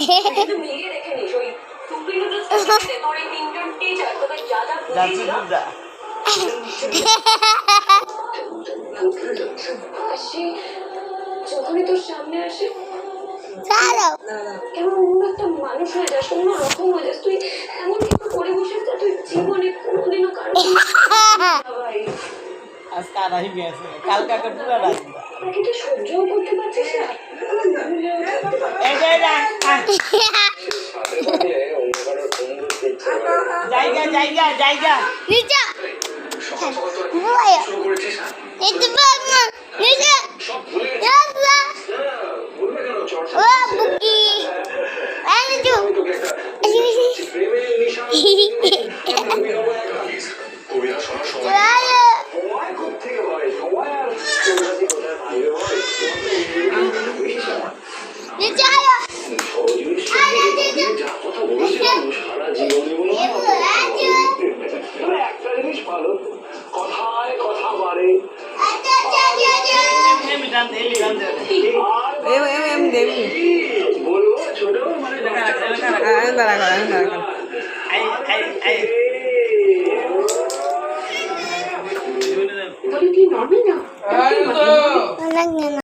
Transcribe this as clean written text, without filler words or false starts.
মেয়ে রেখে নিস ওই টুপি নুডলস তোর এই তিনজন টিচার তোকে যা যা বুঝিয়ে আসে যখনই তোর সামনে আসে কেমন অন্য একটা মানুষ হয়ে যাস, অন্য রকম হয়ে যাস তুই। এমন কিছু করে বসে যা তুই জীবনে কোনোদিনও কারো আজকে আড়াই গেছে কালকে পুরা রাত কিন্তু সহ্যও করতে পারছিস না। জায়গা জায়গা জায়গা নিচে I